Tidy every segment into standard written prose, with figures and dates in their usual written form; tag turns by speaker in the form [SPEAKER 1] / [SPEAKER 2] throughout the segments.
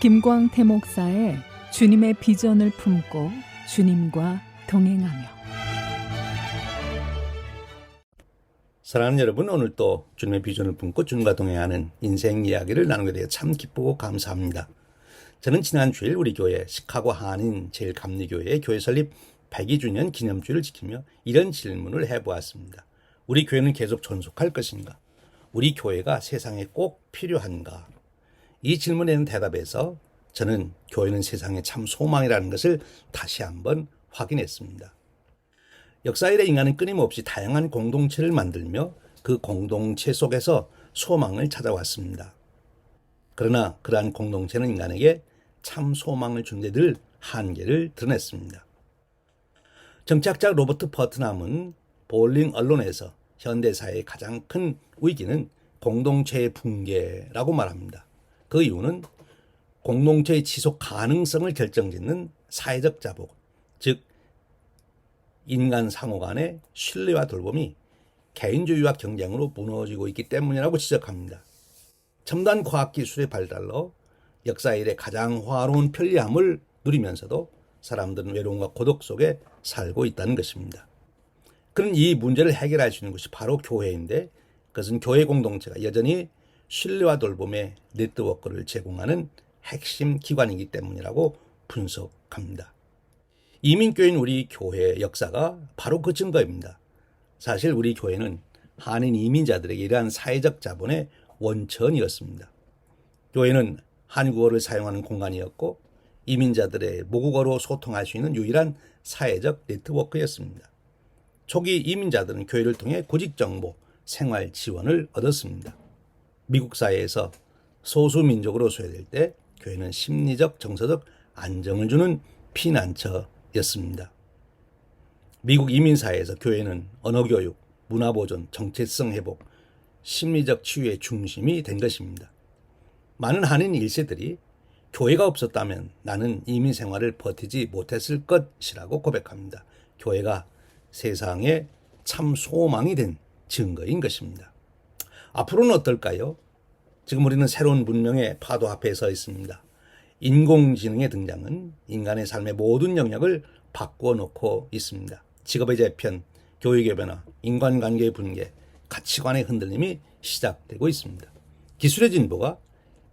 [SPEAKER 1] 김광태 목사의 주님의 비전을 품고 주님과 동행하며.
[SPEAKER 2] 사랑하는 여러분, 오늘 또 주님의 비전을 품고 주님과 동행하는 인생 이야기를 나누게 되어 참 기쁘고 감사합니다. 저는 지난 주일 우리 교회 시카고 한인 제일감리교회의 교회 설립 102주년 기념주를 지키며 이런 질문을 해보았습니다. 우리 교회는 계속 존속할 것인가? 우리 교회가 세상에 꼭 필요한가? 이 질문에는 대답해서 저는 교회는 세상에 참 소망이라는 것을 다시 한번 확인했습니다. 역사 이래 인간은 끊임없이 다양한 공동체를 만들며 그 공동체 속에서 소망을 찾아왔습니다. 그러나 그러한 공동체는 인간에게 참 소망을 준 데 늘 한계를 드러냈습니다. 정치학자 로버트 퍼트남은 볼링 언론에서 현대사회의 가장 큰 위기는 공동체의 붕괴라고 말합니다. 그 이유는 공동체의 지속 가능성을 결정짓는 사회적 자본, 즉 인간 상호 간의 신뢰와 돌봄이 개인주의와 경쟁으로 무너지고 있기 때문이라고 지적합니다. 첨단 과학기술의 발달로 역사 이래 가장 화로운 편리함을 누리면서도 사람들은 외로움과 고독 속에 살고 있다는 것입니다. 그런 이 문제를 해결할 수 있는 것이 바로 교회인데, 그것은 교회 공동체가 여전히 신뢰와 돌봄의 네트워크를 제공하는 핵심 기관이기 때문이라고 분석합니다. 이민교회인 우리 교회의 역사가 바로 그 증거입니다. 사실 우리 교회는 한인 이민자들에게 이러한 사회적 자본의 원천이었습니다. 교회는 한국어를 사용하는 공간이었고 이민자들의 모국어로 소통할 수 있는 유일한 사회적 네트워크였습니다. 초기 이민자들은 교회를 통해 구직정보, 생활 지원을 얻었습니다. 미국 사회에서 소수민족으로 소외될 때 교회는 심리적, 정서적 안정을 주는 피난처였습니다. 미국 이민사회에서 교회는 언어교육, 문화보존, 정체성 회복, 심리적 치유의 중심이 된 것입니다. 많은 한인 1세들이 교회가 없었다면 나는 이민 생활을 버티지 못했을 것이라고 고백합니다. 교회가 세상에 참 소망이 된 증거인 것입니다. 앞으로는 어떨까요? 지금 우리는 새로운 문명의 파도 앞에 서 있습니다. 인공지능의 등장은 인간의 삶의 모든 영역을 바꾸어 놓고 있습니다. 직업의 재편, 교육의 변화, 인간관계의 붕괴, 가치관의 흔들림이 시작되고 있습니다. 기술의 진보가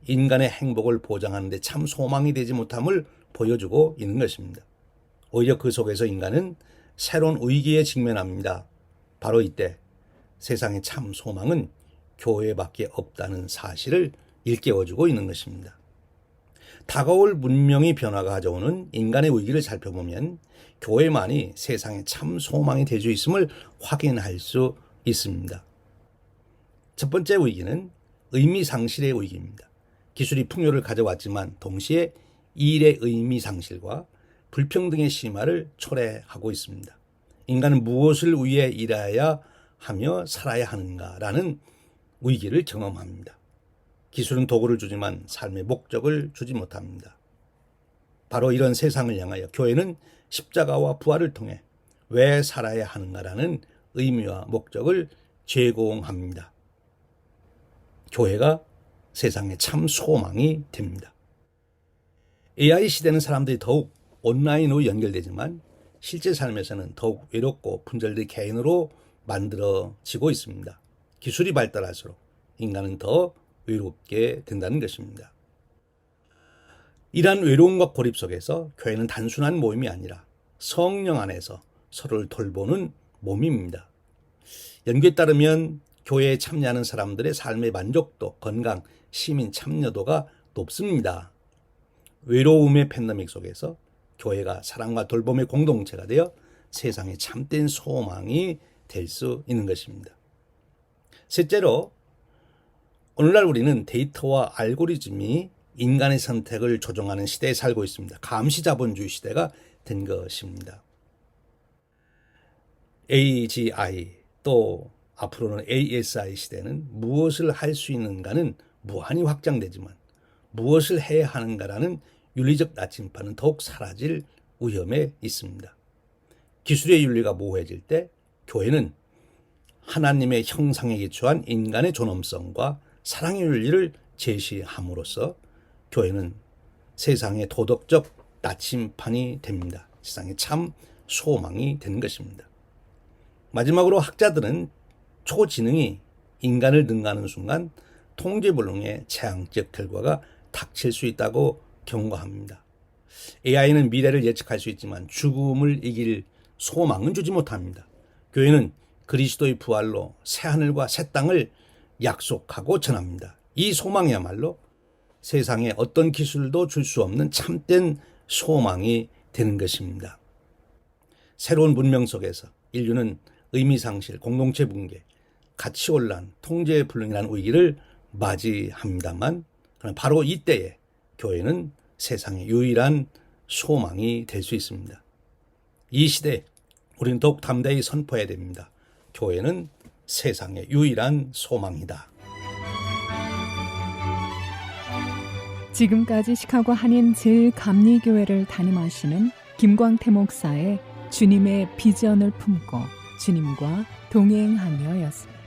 [SPEAKER 2] 인간의 행복을 보장하는 데 참 소망이 되지 못함을 보여주고 있는 것입니다. 오히려 그 속에서 인간은 새로운 위기에 직면합니다. 바로 이때 세상의 참 소망은 교회밖에 없다는 사실을 일깨워주고 있는 것입니다. 다가올 문명의 변화가 가져오는 인간의 위기를 살펴보면 교회만이 세상의 참 소망이 될 수 있음을 확인할 수 있습니다. 첫 번째 위기는 의미 상실의 위기입니다. 기술이 풍요를 가져왔지만 동시에 일의 의미 상실과 불평등의 심화를 초래하고 있습니다. 인간은 무엇을 위해 일해야 하며 살아야 하는가라는 위기를 경험합니다. 기술은 도구를 주지만 삶의 목적을 주지 못합니다. 바로 이런 세상을 향하여 교회는 십자가와 부활을 통해 왜 살아야 하는가라는 의미와 목적을 제공합니다. 교회가 세상의 참 소망이 됩니다. AI 시대는 사람들이 더욱 온라인으로 연결되지만 실제 삶에서는 더욱 외롭고 분절된 개인으로 만들어지고 있습니다. 기술이 발달할수록 인간은 더 외롭게 된다는 것입니다. 이러한 외로움과 고립 속에서 교회는 단순한 모임이 아니라 성령 안에서 서로를 돌보는 몸입니다. 연구에 따르면 교회에 참여하는 사람들의 삶의 만족도, 건강, 시민 참여도가 높습니다. 외로움의 팬데믹 속에서 교회가 사랑과 돌봄의 공동체가 되어 세상에 참된 소망이 될 수 있는 것입니다. 셋째로, 오늘날 우리는 데이터와 알고리즘이 인간의 선택을 조종하는 시대에 살고 있습니다. 감시자본주의 시대가 된 것입니다. AGI 또 앞으로는 ASI 시대는 무엇을 할 수 있는가는 무한히 확장되지만 무엇을 해야 하는가라는 윤리적 나침반은 더욱 사라질 위험에 있습니다. 기술의 윤리가 모호해질 때 교회는 하나님의 형상에 기초한 인간의 존엄성과 사랑의 윤리를 제시함으로써 교회는 세상의 도덕적 나침판이 됩니다. 세상에 참 소망이 되는 것입니다. 마지막으로 학자들은 초지능이 인간을 능가하는 순간 통제불능의 재앙적 결과가 닥칠 수 있다고 경고합니다. AI는 미래를 예측할 수 있지만 죽음을 이길 소망은 주지 못합니다. 교회는 그리스도의 부활로 새하늘과 새 땅을 약속하고 전합니다. 이 소망이야말로 세상에 어떤 기술도 줄 수 없는 참된 소망이 되는 것입니다. 새로운 문명 속에서 인류는 의미상실, 공동체 붕괴, 가치혼란, 통제불능이라는 위기를 맞이합니다만 그러나 바로 이때에 교회는 세상의 유일한 소망이 될 수 있습니다. 이 시대에 우리는 더욱 담대히 선포해야 됩니다. 교회는 세상의 유일한 소망이다.
[SPEAKER 1] 지금까지 시카고 한인 제일감리교회를 담임하시는 김광태 목사의 주님의 비전을 품고 주님과 동행하며였습니다.